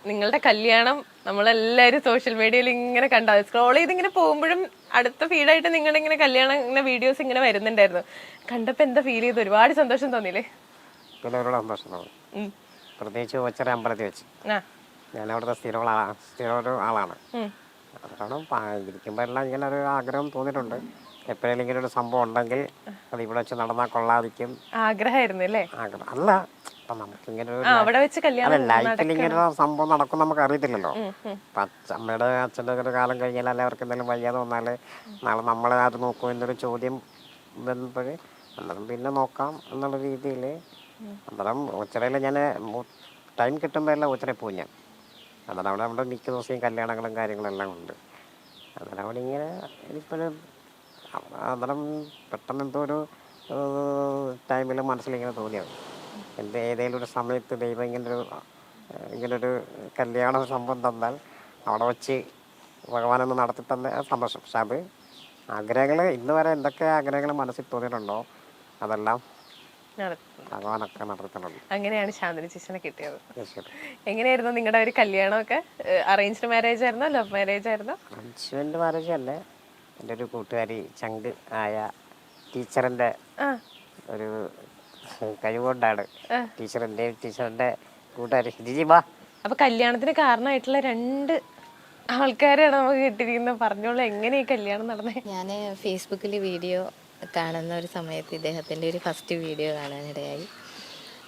നിങ്ങളുടെ കല്യാണം നമ്മളെല്ലാവരും സോഷ്യൽ മീഡിയയിൽ ഇങ്ങനെ കണ്ടാ സ്ക്രോൾ ചെയ്ത് ഇങ്ങനെ പോകുമ്പോഴും അടുത്ത ഫീഡായിട്ട് നിങ്ങളുടെ ഇങ്ങനെ കല്യാണം ഇങ്ങനെ വീഡിയോസ് ഇങ്ങനെ വരുന്നുണ്ടായിരുന്നു. കണ്ടപ്പോ എന്താ ഫീൽ ചെയ്ത്? ഒരുപാട് സന്തോഷം തോന്നിയില്ലേ? പിന്നെ ഒരുപാട് സന്തോഷം തോന്നി. പ്രത്യേകിച്ച് ഒച്ചറ അമ്പലത്തിൽ വെച്ച് ഞാൻ അവിടുത്തെ സ്ഥിരം ഒരു ആളാണ്. കാരണം ഇരിക്കുമ്പോൾ എല്ലാം ഇങ്ങനെ ഒരു ആഗ്രഹം തോന്നിയിട്ടുണ്ട്. എപ്പോഴെങ്കിലും ഇങ്ങനെ ഒരു സംഭവം ഉണ്ടെങ്കിൽ അത് ഇവിടെ വെച്ച് നടന്നാൽ കൊള്ളാതിരിക്കും ആഗ്രഹമായിരുന്നു അല്ലേ? ആഗ്രഹം അല്ല, അപ്പം നമുക്കിങ്ങനെ ഒരു അവിടെ വെച്ച് കല്യാണം ലൈഫിൽ ഇങ്ങനെ ഒരു സംഭവം നടക്കും നമുക്ക് അറിയത്തില്ലല്ലോ. അപ്പം അമ്മയുടെ അച്ഛൻ്റെ ഒരു കാലം കഴിഞ്ഞാൽ അല്ലെ അവർക്ക് എന്തെങ്കിലും വയ്യാതെ വന്നാൽ നാളെ നമ്മളെ ആര് നോക്കും എന്നൊരു ചോദ്യം വരുമ്പോൾ അന്നേരം പിന്നെ നോക്കാം എന്നുള്ള രീതിയിൽ അന്നേരം ഉച്ചറയിൽ ഞാൻ ടൈം കിട്ടുമ്പോൾ എല്ലാം ഉച്ചറയിൽ പോകും ഞാൻ. അന്നേരം അവിടെ മിക്ക ദിവസവും കല്യാണങ്ങളും കാര്യങ്ങളെല്ലാം ഉണ്ട്. അന്നേരം അവിടെ ഇങ്ങനെ എനിക്കൊരു അന്നേരം പെട്ടെന്ന് എന്തോ ഒരു ടൈമിൽ മനസ്സിലിങ്ങനെ തോന്നിയത് ഏതെങ്കിലും ഒരു സമയത്ത് ദൈവം ഇങ്ങനൊരു കല്യാണ സംഭവം തന്നാൽ അവിടെ വച്ച് ഭഗവാനൊന്ന് നടത്തി തന്നെ സന്തോഷം. പക്ഷെ അത് ആഗ്രഹങ്ങൾ ഇന്ന് വരെ എന്തൊക്കെ ആഗ്രഹങ്ങൾ മനസ്സിൽ തോന്നിയിട്ടുണ്ടോ അതെല്ലാം ഭഗവാനൊക്കെ നടത്തുന്നുണ്ട്. അങ്ങനെയാണ് ശാന്തിനി ചേച്ചിനെ കിട്ടിയത്. എങ്ങനെയായിരുന്നു നിങ്ങളുടെ ഒരു കല്യാണമൊക്കെ? അറേഞ്ച്ഡ് മാരേജ് ആയിരുന്നോ ലവ് മാരേജ് ആയിരുന്നോ? അറേഞ്ച്മെന്റ് മാരേജ് അല്ലേ. എൻ്റെ ഒരു കൂട്ടുകാരി ചങ്ക് ആയ ടീച്ചറിൻ്റെ ഒരു കഴിവുകൊണ്ടാണ് ടീച്ചറിൻ്റെ കൂട്ടുകാരി ജിജിബാ. അപ്പൊ കല്യാണത്തിന് കാരണമായിട്ടുള്ള 2 ആൾക്കാരാണ് നമുക്ക് കിട്ടിയിരിക്കുന്നത്. പറഞ്ഞോളൂ, എങ്ങനെ ഈ കല്യാണം നടന്നേ? ഞാൻ ഫേസ്ബുക്കിൽ വീഡിയോ കാണുന്ന ഒരു സമയത്ത് ഇദ്ദേഹത്തിൻ്റെ ഒരു ഫസ്റ്റ് വീഡിയോ കാണാനിടയായി.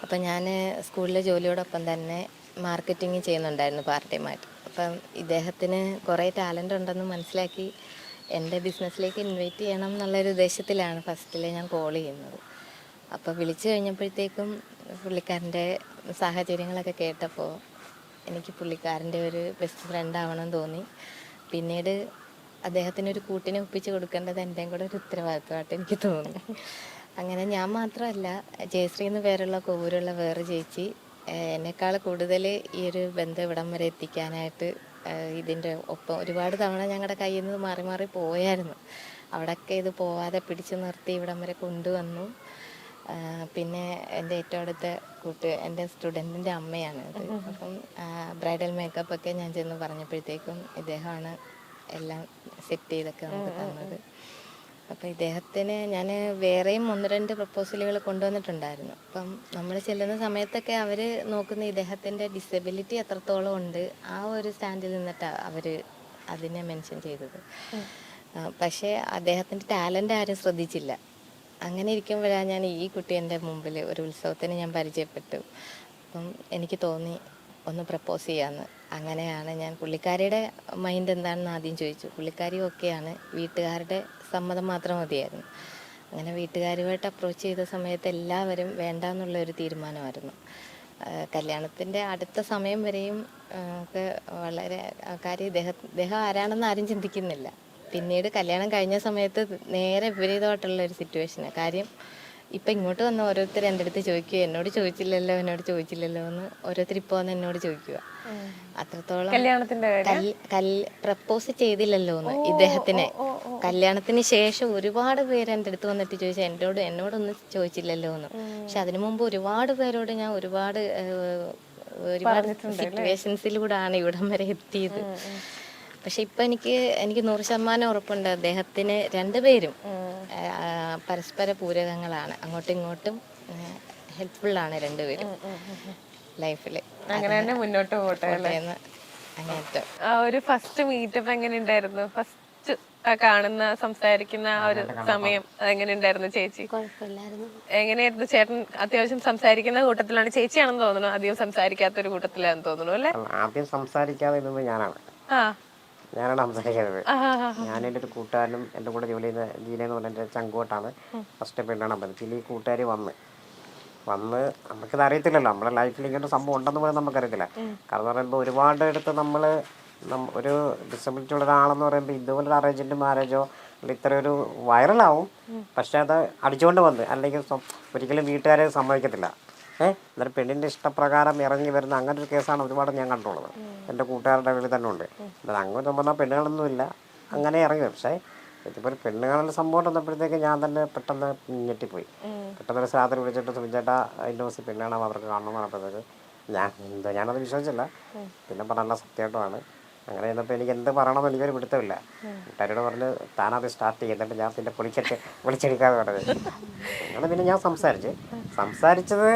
അപ്പം ഞാൻ സ്കൂളിലെ ജോലിയോടൊപ്പം തന്നെ മാർക്കറ്റിംഗ് ചെയ്യുന്നുണ്ടായിരുന്നു പാർട്ട് ടൈമായിട്ട്. അപ്പം ഇദ്ദേഹത്തിന് കുറേ ടാലൻ്റ് ഉണ്ടെന്ന് മനസ്സിലാക്കി എൻ്റെ ബിസിനസ്സിലേക്ക് ഇൻവൈറ്റ് ചെയ്യണം എന്നുള്ളൊരു ഉദ്ദേശത്തിലാണ് ഫസ്റ്റിൽ ഞാൻ കോൾ ചെയ്യുന്നത്. അപ്പോൾ വിളിച്ചു കഴിഞ്ഞപ്പോഴത്തേക്കും പുള്ളിക്കാരൻ്റെ സാഹചര്യങ്ങളൊക്കെ കേട്ടപ്പോൾ എനിക്ക് പുള്ളിക്കാരൻ്റെ ഒരു ബെസ്റ്റ് ഫ്രണ്ട് ആവണമെന്ന് തോന്നി. പിന്നീട് അദ്ദേഹത്തിനൊരു കൂട്ടിനെ ഒപ്പിച്ച് കൊടുക്കേണ്ടത് എൻ്റെയും കൂടെ ഒരു ഉത്തരവാദിത്വമായിട്ട് എനിക്ക് തോന്നി. അങ്ങനെ ഞാൻ മാത്രമല്ല, ജയശ്രീ എന്ന് പേരുള്ള കോവൂരുള്ള വേറെ ചേച്ചി എന്നെക്കാൾ കൂടുതൽ ഈ ഒരു ബന്ധം ഇവിടം വരെ എത്തിക്കാനായിട്ട് ഇതിൻ്റെ ഒപ്പം ഒരുപാട് തവണ ഞങ്ങളുടെ കയ്യിൽ നിന്ന് മാറി മാറി പോയായിരുന്നു. അവിടെയൊക്കെ ഇത് പോവാതെ പിടിച്ചു നിർത്തി ഇവിടം വരെ കൊണ്ടുവന്നു. പിന്നെ എൻ്റെ ഏറ്റവും അടുത്ത എൻ്റെ സ്റ്റുഡൻറ്റിൻ്റെ അമ്മയാണ് ഇത്. അപ്പം ബ്രൈഡൽ മേക്കപ്പൊക്കെ ഞാൻ ചെന്ന് പറഞ്ഞപ്പോഴത്തേക്കും ഇദ്ദേഹമാണ് എല്ലാം സെറ്റ് ചെയ്തൊക്കെ നമുക്ക് തന്നത്. അപ്പോൾ ഇദ്ദേഹത്തിന് ഞാൻ വേറെയും 1-2 പ്രപ്പോസലുകൾ കൊണ്ടുവന്നിട്ടുണ്ടായിരുന്നു. അപ്പം നമ്മൾ ചെല്ലുന്ന സമയത്തൊക്കെ അവർ നോക്കുന്ന ഇദ്ദേഹത്തിൻ്റെ ഡിസബിലിറ്റി എത്രത്തോളം ഉണ്ട് ആ ഒരു സ്റ്റാൻഡിൽ നിന്നിട്ടാണ് അവർ അതിനെ മെൻഷൻ ചെയ്തത്. പക്ഷേ അദ്ദേഹത്തിൻ്റെ ടാലൻ്റ് ആരും ശ്രദ്ധിച്ചില്ല. അങ്ങനെ ഇരിക്കുമ്പോഴാണ് ഞാൻ ഈ കുട്ടി എൻ്റെ മുമ്പിൽ ഒരു ഉത്സവത്തിന് ഞാൻ പരിചയപ്പെട്ടു. അപ്പം എനിക്ക് തോന്നി ഒന്ന് പ്രപ്പോസ് ചെയ്യാമെന്ന്. അങ്ങനെയാണ് ഞാൻ പുള്ളിക്കാരിയുടെ മൈൻഡ് എന്താണെന്ന് ആദ്യം ചോദിച്ചു. പുള്ളിക്കാരി ഓക്കെയാണ്, വീട്ടുകാരുടെ സമ്മതം മാത്രം മതിയായിരുന്നു. അങ്ങനെ വീട്ടുകാരുമായിട്ട് അപ്രോച്ച് ചെയ്ത സമയത്ത് എല്ലാവരും വേണ്ട എന്നുള്ളൊരു തീരുമാനമായിരുന്നു. കല്യാണത്തിൻ്റെ അടുത്ത സമയം വരെയും ഒക്കെ വളരെ കാര്യം ഇദ്ദേഹം ആരാണെന്ന് ആരും ചിന്തിക്കുന്നില്ല. പിന്നീട് കല്യാണം കഴിഞ്ഞ സമയത്ത് നേരെ വിപരീതമായിട്ടുള്ള ഒരു സിറ്റുവേഷനാണ്. കാര്യം ഇപ്പം ഇങ്ങോട്ട് വന്ന് ഓരോരുത്തർ എൻ്റെ അടുത്ത് ചോദിക്കുക, എന്നോട് ചോദിച്ചില്ലല്ലോ എന്ന് ഓരോരുത്തർ ഇപ്പോൾ വന്ന് എന്നോട് ചോദിക്കുക. അത്രത്തോളം പ്രപ്പോസ് ചെയ്തില്ലല്ലോ എന്ന് ഇദ്ദേഹത്തിനെ. കല്യാണത്തിന് ശേഷം ഒരുപാട് പേര് എൻ്റെ അടുത്ത് വന്നിട്ട് ചോദിച്ചാൽ എന്നോടൊന്നും ചോദിച്ചില്ലല്ലോ എന്ന്. പക്ഷെ അതിനു മുമ്പ് ഒരുപാട് പേരോട് ഞാൻ ഒരുപാട് സിറ്റുവേഷൻസിലൂടെയാണ് ഇവിടം വരെ എത്തിയത്. പക്ഷെ ഇപ്പം എനിക്ക് 100% ഉറപ്പുണ്ട്, അദ്ദേഹത്തിന് 2 പേരും പരസ്പര പൂരകങ്ങളാണ്, അങ്ങോട്ടും ഇങ്ങോട്ടും ഹെൽപ്ഫുള്ളാണ് 2 പേരും ലൈഫിൽ. അങ്ങനെ തന്നെ മുന്നോട്ട് പോട്ടെ. ആ ഒരു ഫസ്റ്റ് മീറ്റപ്പ് എങ്ങനെ ഉണ്ടായിരുന്നു? ഫസ്റ്റ് കാണുന്ന സംസാരിക്കുന്ന ആ ഒരു സമയം എങ്ങനെ ഉണ്ടായിരുന്നു ചേച്ചി? എങ്ങനെയായിരുന്നു? ചേട്ടൻ അത്യാവശ്യം സംസാരിക്കുന്ന കൂട്ടത്തിലാണ്, ചേച്ചിയാണെന്ന് തോന്നുന്നു അധികം സംസാരിക്കാത്തൊരു കൂട്ടത്തിലാണെന്ന് തോന്നുന്നു അല്ലേ? ആദ്യം സംസാരിക്കാതെ ഞാനാണ് സംസാരിക്കുന്നത്. ഞാൻ എൻ്റെ ഒരു കൂട്ടുകാരനും എൻ്റെ കൂടെ ജോലി ചെയ്യുന്ന ജീനെന്ന് പറഞ്ഞ എൻ്റെ ചങ്കോട്ടാണ് ഫസ്റ്റ് പെണ്ണാണ് അമ്പലത്തിൽ. ഈ കൂട്ടുകാർ വന്ന് നമുക്കിത് അറിയത്തില്ലല്ലോ, നമ്മുടെ ലൈഫിൽ ഇങ്ങനെ സംഭവം ഉണ്ടെന്ന് പോലും നമുക്കറിയത്തില്ല. കാരണം എന്ന് പറയുമ്പോൾ ഒരുപാട് അടുത്ത് നമ്മൾ ഒരു ഡിസബിലിറ്റി ഉള്ള ഒരാളെന്ന് പറയുമ്പോൾ ഇതുപോലൊരു അറേഞ്ച്ഡ് മാരേജോ അല്ലെങ്കിൽ ഇത്ര ഒരു വൈറലാവും. പക്ഷെ അത് അടിച്ചുകൊണ്ട് വന്ന് അല്ലെങ്കിൽ ഒരിക്കലും വീട്ടുകാരെ സമ്മതിക്കത്തില്ല. അന്നേരം പെണ്ണിൻ്റെ ഇഷ്ടപ്രകാരം ഇറങ്ങി വരുന്ന അങ്ങനെ ഒരു കേസാണ് ഒരുപാട് ഞാൻ കണ്ടുള്ളത്. എൻ്റെ കൂട്ടുകാരുടെ വീട്ടിൽ തന്നെ ഉണ്ട്. അതായത് അങ്ങനെ പറഞ്ഞാൽ പെണ്ണുകളൊന്നുമില്ല, അങ്ങനെ ഇറങ്ങി വരും. പക്ഷേ ഇതിപ്പോൾ ഒരു പെണ്ണുകാരുടെ സംഭവം വന്നപ്പോഴത്തേക്ക് ഞാൻ തന്നെ പെട്ടെന്ന് ഞെട്ടിപ്പോയി. പെട്ടെന്നൊരു സാധനം വിളിച്ചിട്ട് സുമിച്ചേട്ടാ അതിൻ്റെ ദിവസം പെണ്ണാണ് അവർക്ക് കാണണം എന്ന് പറഞ്ഞപ്പോഴത്തേക്ക് ഞാനത് വിശ്വസിച്ചില്ല. പിന്നെ പറഞ്ഞ സത്യമായിട്ടുമാണ്. അങ്ങനെ ചെന്നപ്പോൾ എനിക്ക് എന്ത് പറയണമെന്ന് എനിക്കൊരു പിടുത്തമില്ല. കൂട്ടുകാരോട് പറഞ്ഞ് താനത് സ്റ്റാർട്ട് ചെയ്യുന്നുണ്ട്, ഞാൻ പിന്നെ പൊളിച്ചെടുക്കാതെ പറഞ്ഞത്. അങ്ങനെ പിന്നെ ഞാൻ സംസാരിച്ചത്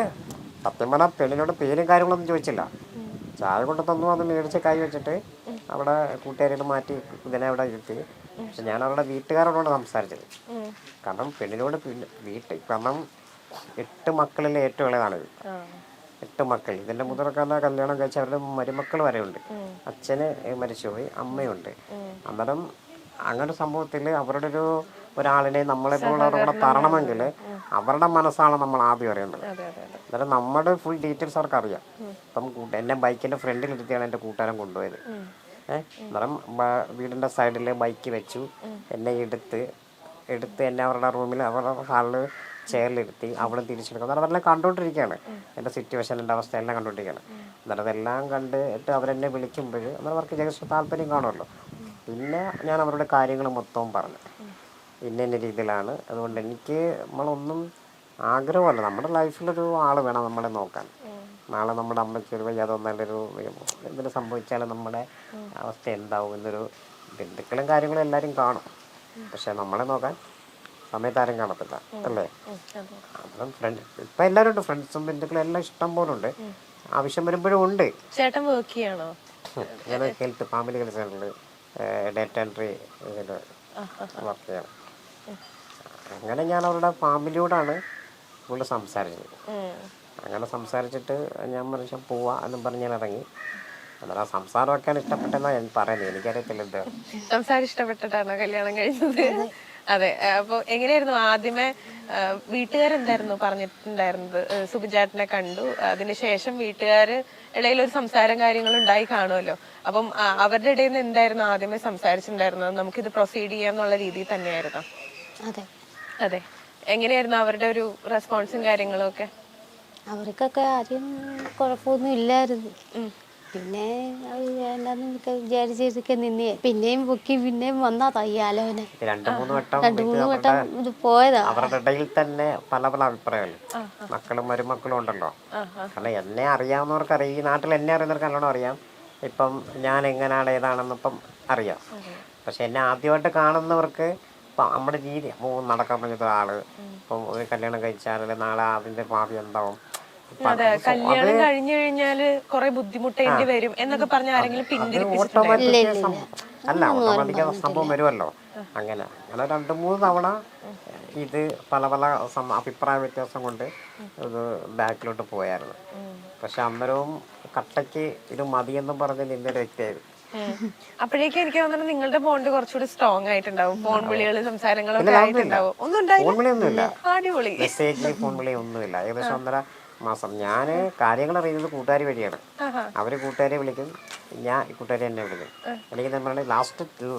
സത്യം പറഞ്ഞാൽ പെണ്ണിനോട് പേരും കാര്യങ്ങളൊന്നും ചോദിച്ചില്ല. ചായ കൊണ്ട് തന്നു, അത് മേടിച്ച് കൈ വെച്ചിട്ട് അവിടെ കൂട്ടുകാരോട് മാറ്റി ഇതിനെ അവിടെ ഇരുത്തി. പക്ഷെ ഞാൻ അവരുടെ വീട്ടുകാരോടാണ് സംസാരിച്ചത്. കാരണം പെണ്ണിനോട് കാരണം 8 മക്കളിലെ ഏറ്റവും ഇളയതാണിത്. 8 മക്കൾ. ഇതിൻ്റെ മുതൽക്കാരനെ കല്യാണം കഴിച്ച് അവരുടെ മരുമക്കൾ വരെ ഉണ്ട്. അച്ഛന് മരിച്ചുപോയി, അമ്മയുണ്ട്. അന്നേരം അങ്ങനെ സംഭവത്തിൽ അവരുടെ ഒരാളിനെ നമ്മളെപ്പോലുള്ളവരുടെ കൂടെ തരണമെങ്കിൽ അവരുടെ മനസ്സാണ് നമ്മൾ ആദ്യം അറിയേണ്ടത്. അന്നേരം നമ്മുടെ ഫുൾ ഡീറ്റെയിൽസ് അവർക്ക് അറിയാം. ഇപ്പം എന്നെ ബൈക്കിൻ്റെ ഫ്രണ്ടിലിരുത്തിയാണ് എൻ്റെ കൂട്ടുകാരൻ കൊണ്ടുപോയത്. അന്നേരം വീടിൻ്റെ സൈഡിൽ ബൈക്ക് വെച്ചു, എന്നെ എടുത്ത് എന്നെ അവരുടെ റൂമിൽ അവരുടെ ഹാളിൽ ചെയറിലിരുത്തി അവിടെ തിരിച്ചെടുക്കും. അന്നേരം അവരെല്ലാം കണ്ടുകൊണ്ടിരിക്കുകയാണ്, എൻ്റെ സിറ്റുവേഷൻ, എൻ്റെ അവസ്ഥ എല്ലാം കണ്ടുകൊണ്ടിരിക്കുകയാണ്. അന്നേരം അതെല്ലാം കണ്ടിട്ട് അവരെന്നെ വിളിക്കുമ്പോൾ അന്നേരം അവർക്ക് ജസ്റ്റ് താല്പര്യം കാണുമല്ലോ. പിന്നെ ഞാൻ അവരുടെ കാര്യങ്ങൾ മൊത്തവും പറഞ്ഞു, ഇന്ന രീതിയിലാണ്. അതുകൊണ്ട് എനിക്ക് നമ്മളൊന്നും ആഗ്രഹമല്ല, നമ്മുടെ ലൈഫിലൊരു ആൾ വേണം നമ്മളെ നോക്കാൻ. നാളെ നമ്മുടെ അമ്മയ്ക്ക് ഒരു വയ്യാതെ നല്ലൊരു എന്തെങ്കിലും സംഭവിച്ചാൽ നമ്മുടെ അവസ്ഥ എന്താവും എന്നൊരു ബന്ധുക്കളും കാര്യങ്ങളും എല്ലാവരും കാണും. പക്ഷെ നമ്മളെ നോക്കാൻ സമയത്ത് ആരും കാണത്തില്ല, അല്ലേ? അപ്പം ഇപ്പം എല്ലാവരും ഉണ്ട്, ഫ്രണ്ട്സും ബന്ധുക്കളും എല്ലാം ഇഷ്ടം പോലെ ഉണ്ട്. ആവശ്യം വരുമ്പോഴും ഉണ്ട്. ചേട്ടൻ വർക്ക് ചെയ്യണോ? ഞാൻ ഹെൽത്ത് ഫാമിലി ഹെൽത്ത് സെൻ്ററിൽ ഡേറ്റ എൻട്രി വർക്ക് ചെയ്യണം. അങ്ങനെ ഞാൻ അവരുടെ ഫാമിലിയോടാണ് കൂടുതൽ സംസാരിച്ചത്. അങ്ങനെ സംസാരിച്ചിട്ട് ഞാൻ പറഞ്ഞു പോവാ എന്നും പറഞ്ഞ് ഞാൻ ഇറങ്ങി. അന്നേരം സംസാരം വെക്കാൻ ഇഷ്ടപ്പെട്ടെന്നാണ് ഞാൻ പറയുന്നത്, എനിക്കറിയത്തില്ല എന്താ. സംസാരം ഇഷ്ടപ്പെട്ടിട്ടാണോ കല്യാണം കഴിച്ചത്? അതെ. അപ്പൊ എങ്ങനെയായിരുന്നു ആദ്യമേ വീട്ടുകാരെന്തായിരുന്നു പറഞ്ഞിട്ടുണ്ടായിരുന്നത്? സുബിചേട്ടനെ കണ്ടു, അതിനുശേഷം വീട്ടുകാര് ഇടയിൽ ഒരു സംസാരം കാര്യങ്ങൾ ഉണ്ടായി കാണുമല്ലോ. അപ്പം അവരുടെ ഇടയിൽ നിന്ന് എന്തായിരുന്നു ആദ്യമേ സംസാരിച്ചിട്ടുണ്ടായിരുന്നത്? നമുക്കിത് പ്രൊസീഡ് ചെയ്യാന്നുള്ള രീതിയിൽ തന്നെയായിരുന്നു? അതെ. എങ്ങനെയായിരുന്നു അവരുടെ ഒരു റെസ്പോൺസും കാര്യങ്ങളും ഒക്കെ? അവർക്കൊക്കെ ആദ്യം കുഴപ്പമൊന്നും ഇല്ലായിരുന്നു. പിന്നെ എന്താന്ന് വിചാരിച്ചിരിക്കെ നിന്നേ പിന്നെയും പൊക്കി പിന്നെയും വന്നാ തയ്യാലോന 2-3 വട്ടം ഇത് പോയതാ. അവരുടെ ഇടയിൽ തന്നെ പല അഭിപ്രായങ്ങൾ, മക്കളും മരുമക്കളും ഉണ്ടല്ലോ. കാരണം എന്നെ അറിയാവുന്നവർക്കറിയാം, ഈ നാട്ടിൽ എന്നെ അറിയുന്നവർക്ക് നല്ലോണം അറിയാം ഇപ്പം ഞാൻ എങ്ങനെയാണ് ഏതാണെന്ന് ഇപ്പം അറിയാം. പക്ഷെ എന്നെ ആദ്യമായിട്ട് കാണുന്നവർക്ക് ഇപ്പം നമ്മുടെ രീതി നടക്കാൻ പറ്റുന്ന ആള് ഇപ്പം ഒരു കല്യാണം കഴിച്ചാൽ നാളെ അതിൻ്റെ ഭാവി എന്താവും, കല്യാണം കഴിഞ്ഞു കഴിഞ്ഞാല് കുറെ ബുദ്ധിമുട്ടേണ്ടി വരും എന്നൊക്കെ പറഞ്ഞ ആരെങ്കിലും അല്ല ഓട്ടോമാറ്റിക് സംഭവം വരുമല്ലോ. അങ്ങനെ 2-3 തവണ ഇത് പല അഭിപ്രായ വ്യത്യാസം കൊണ്ട് ഇത് ബാക്കിലോട്ട് പോയായിരുന്നു. പക്ഷെ അന്നേരവും കട്ടയ്ക്ക് ഇത് മതിയെന്നും പറഞ്ഞ് നിന്നൊരു വ്യക്തിയായിരുന്നു. അപ്പോഴേക്കും എനിക്ക് തോന്നുന്നത് നിങ്ങളുടെ ബോണ്ട് കുറച്ചുകൂടി സ്ട്രോങ് ആയിട്ടുണ്ടാവും. ഫോൺ വിളികളും സംസാരങ്ങളൊക്കെ ആയിട്ടുണ്ടാവും. ഒന്നും ഉണ്ടായില്ല. അടിപൊളി. മെസ്സേജ് ഫോൺ വിളി ഒന്നുമില്ല. ഏകദേശം 1.5 മാസം. ഞാൻ കാര്യങ്ങൾ അറിയുന്നത് കൂട്ടുകാർ വഴിയാണ്. അവർ കൂട്ടുകാരെ വിളിക്കും, ഞാൻ കൂട്ടുകാരെ എന്നെ വിളിക്കും. എനിക്ക് നമ്മൾ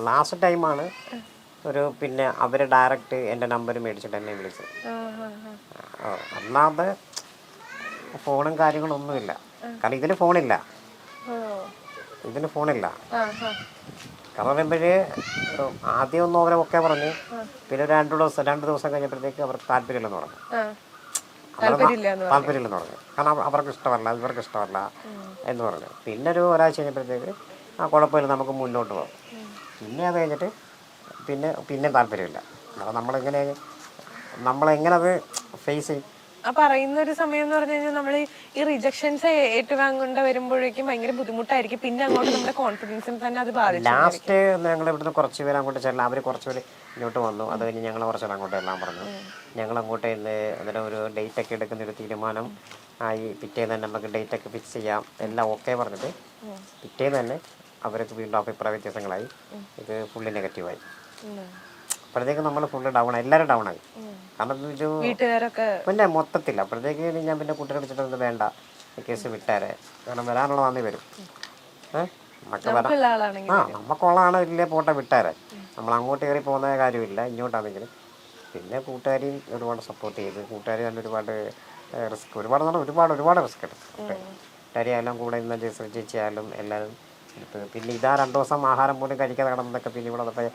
ലാസ്റ്റ് ടൈമാണ് പിന്നെ അവർ ഡയറക്റ്റ് എൻ്റെ നമ്പർ മേടിച്ചിട്ട് എന്നെ വിളിച്ചത്. അല്ലാതെ ഫോണും കാര്യങ്ങളൊന്നുമില്ല. കാരണം ഇതിന് ഫോണില്ല. കാരണം പറയുമ്പോഴേ ആദ്യമൊന്നും അവരൊക്കെ പറഞ്ഞ് പിന്നെ 2 ദിവസം കഴിഞ്ഞപ്പോഴത്തേക്ക് അവർക്ക് താല്പര്യമില്ലെന്ന് പറഞ്ഞു. താല്പര്യമില്ലെന്ന് പറഞ്ഞു. കാരണം അവർക്ക് ഇഷ്ടമല്ല, ഇവർക്ക് ഇഷ്ടമല്ല എന്ന് പറഞ്ഞു. പിന്നെ ഒരാഴ്ച കഴിഞ്ഞപ്പോഴത്തേക്ക് കുഴപ്പമില്ല, നമുക്ക് മുന്നോട്ട് പോകാം. പിന്നെ അത് കഴിഞ്ഞിട്ട് പിന്നെ താല്പര്യമില്ല. അപ്പോൾ നമ്മളെങ്ങനെ അത് ഫേസ് ചെയ്യും? പറയുന്ന ഒരു സമയം എന്ന് പറഞ്ഞു കഴിഞ്ഞാൽ നമ്മൾ ഈ റിജക്ഷൻസ് ഏറ്റുവാങ്ങേണ്ട വരുമ്പോഴേക്കും ഭയങ്കര ബുദ്ധിമുട്ടായിരിക്കും. പിന്നെ അങ്ങോട്ട് നമ്മുടെ കോൺഫിഡൻസിന് തന്നെ അത് ബാധിച്ചു. ലാസ്റ്റ് ഞങ്ങൾ ഇവിടുന്ന് കുറച്ച് പേര് അങ്ങോട്ട് ചെല്ലാം, അവർ കുറച്ച് പേര് ഇങ്ങോട്ട് വന്നു. അത് കഴിഞ്ഞ് ഞങ്ങൾ കുറച്ചുകൂടെ അങ്ങോട്ട് എല്ലാം പറഞ്ഞു. ഞങ്ങൾ അങ്ങോട്ട് അന്നേരം ഒരു ഡേറ്റൊക്കെ എടുക്കുന്നൊരു തീരുമാനം ആയി. പിറ്റേന്ന് തന്നെ നമുക്ക് ഡേറ്റൊക്കെ ഫിക്സ് ചെയ്യാം, എല്ലാം ഓക്കെ പറഞ്ഞിട്ട് പിറ്റേന്ന് തന്നെ അവർക്ക് വീണ്ടും അഭിപ്രായ വ്യത്യാസങ്ങളായി. ഇത് ഫുള്ളി നെഗറ്റീവായി. അപ്പോഴത്തേക്ക് നമ്മൾ ഫുള്ള് ഡൗൺ ആയി, എല്ലാവരും ഡൗൺ ആയി. കാരണം പിന്നെ മൊത്തത്തില്ല. അപ്പോഴത്തേക്ക് ഞാൻ പിന്നെ കുട്ടികളെ വിളിച്ചിട്ട് വേണ്ട, കേസ് വിട്ടാരെ, കാരണം വരാനുള്ള നന്ദി വരും. നമുക്കുള്ളതാണ് ഇല്ലേ, പോട്ടെ വിട്ടാരെ, നമ്മൾ അങ്ങോട്ട് കയറി പോകുന്ന കാര്യമില്ല. ഇങ്ങോട്ടാണെങ്കിലും പിന്നെ കൂട്ടുകാരെയും ഒരുപാട് സപ്പോർട്ട് ചെയ്ത്, കൂട്ടുകാർ തന്നെ ഒരുപാട് റിസ്ക്, ഒരുപാട് റിസ്ക് എടുത്തു. കൂട്ടുകാരിയായാലും കൂടെ ഇന്ന ചേച്ചിയായാലും എല്ലാവരും എടുത്ത്. പിന്നെ ഇതാ 2 ദിവസം ആഹാരം പോലും കഴിക്കാതെ കിടന്നതൊക്കെ പിന്നെ ഇവിടെ വന്നപ്പോൾ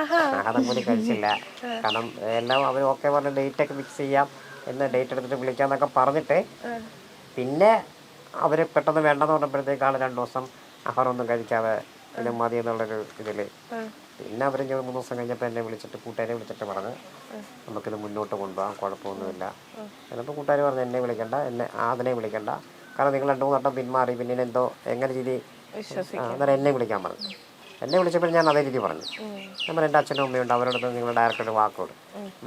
ആഹാരം പോലും കഴിച്ചില്ല. കാരണം എല്ലാം അവർ ഓക്കെ പറഞ്ഞ ഡേറ്റൊക്കെ ഫിക്സ് ചെയ്യാം, എന്ന് ഡേറ്റ് എടുത്തിട്ട് വിളിക്കാന്നൊക്കെ പറഞ്ഞിട്ട് പിന്നെ അവർ പെട്ടെന്ന് വേണ്ടെന്ന് പറഞ്ഞപ്പോഴത്തേക്കാൾ 2 ദിവസം ആഹാരമൊന്നും കഴിക്കാതെ ഇത് മതി എന്നുള്ളൊരു ഇതിൽ പിന്നെ അവർ 3 ദിവസം കഴിഞ്ഞപ്പോൾ എന്നെ വിളിച്ചിട്ട് കൂട്ടുകാരെ വിളിച്ചിട്ട് പറഞ്ഞു നമുക്കിത് മുന്നോട്ട് കൊണ്ടുപോകാം, കുഴപ്പമൊന്നുമില്ല. ചിലപ്പോൾ കൂട്ടുകാർ പറഞ്ഞു എന്നെ വിളിക്കണ്ട, അതിനെ വിളിക്കണ്ട, കാരണം നിങ്ങൾ 2-3 വട്ടം പിന്മാറി, പിന്നെ എന്തോ എങ്ങനെ രീതി അന്നേരം എന്നെ വിളിക്കാൻ പറഞ്ഞു. എന്നെ വിളിച്ചപ്പോൾ ഞാൻ അതേ രീതി പറഞ്ഞു. നമ്മൾ എൻ്റെ അച്ഛനും അമ്മയുണ്ട്, അവരോടൊപ്പം നിങ്ങൾ ഡയറക്റ്റ് വാക്കോട്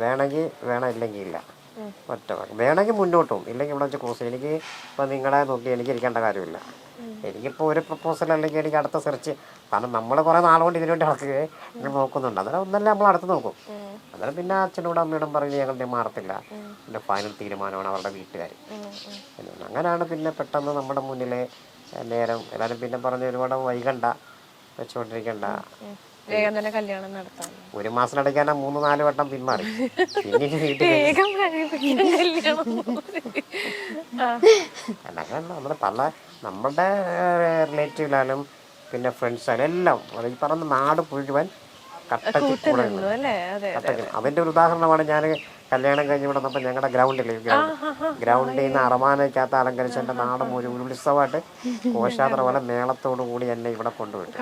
വേണമെങ്കിൽ വേണം, ഇല്ലെങ്കിൽ ഇല്ല, ഒറ്റ വാക്ക്. വേണമെങ്കിൽ മുന്നോട്ട് പോകും, ഇല്ലെങ്കിൽ ഇവിടെ വെച്ച് ക്രോസ് ചെയ്യും. എനിക്ക് ഇപ്പോൾ നിങ്ങളെ നോക്കി എനിക്ക് ഇരിക്കേണ്ട കാര്യമില്ല. എനിക്കിപ്പോൾ ഒരു പ്രപ്പോസൽ അല്ലെങ്കിൽ എനിക്ക് അടുത്ത സെർച്ച്, കാരണം നമ്മൾ കുറേ നാളുകൊണ്ട് ഇതിനുവേണ്ടി നടക്കുകയെ ഇങ്ങനെ നോക്കുന്നുണ്ട്. അന്നേരം ഒന്നല്ല നമ്മൾ അടുത്ത് നോക്കും. അന്നേരം പിന്നെ അച്ഛനോടും അമ്മയോടും പറഞ്ഞ് ഞങ്ങളുടെ മാറത്തില്ല, എൻ്റെ ഫൈനൽ തീരുമാനമാണ് അവരുടെ വീട്ടുകാർ. അങ്ങനെയാണ് പിന്നെ പെട്ടെന്ന് നമ്മുടെ മുന്നിൽ നേരം എല്ലാവരും പിന്നെ പറഞ്ഞ് ഒരുപാട് വൈകണ്ട, വെച്ചുകൊണ്ടിരിക്കണ്ട, വേഗം തന്നെ കല്യാണം നടത്താം. 1 മാസത്തിലടയ്ക്കാനാ 3-4 വട്ടം പിന്മാറി. പിന്നെ വീട്ടിൽ വേഗം കഴിപ്പിക്കാൻ കല്യാണം. അങ്ങനെയല്ല, നമ്മുടെ നമ്മുടെ റിലേറ്റീവിലായാലും പിന്നെ ഫ്രണ്ട്സായാലും എല്ലാം ഈ പറഞ്ഞ നാട് മുഴുവൻ കട്ടക്ക് കൂടെ ഉണ്ട്. അല്ലേ? അതെ. കട്ടക്ക്. അതിൻ്റെ ഒരു ഉദാഹരണമാണ് ഞാൻ കല്യാണം കഴിഞ്ഞ് ഇവിടെ വന്നപ്പോൾ ഞങ്ങളുടെ ഗ്രൗണ്ടിൽ നിന്ന് അറമാനയ്ക്കകത്ത് അലങ്കരിച്ച് എൻ്റെ നാട് മുഴുവൻ ഉത്സവമായിട്ട് ഘോഷാത്ര പോലെ മേളത്തോടു കൂടി എന്നെ ഇവിടെ കൊണ്ടുപോയി.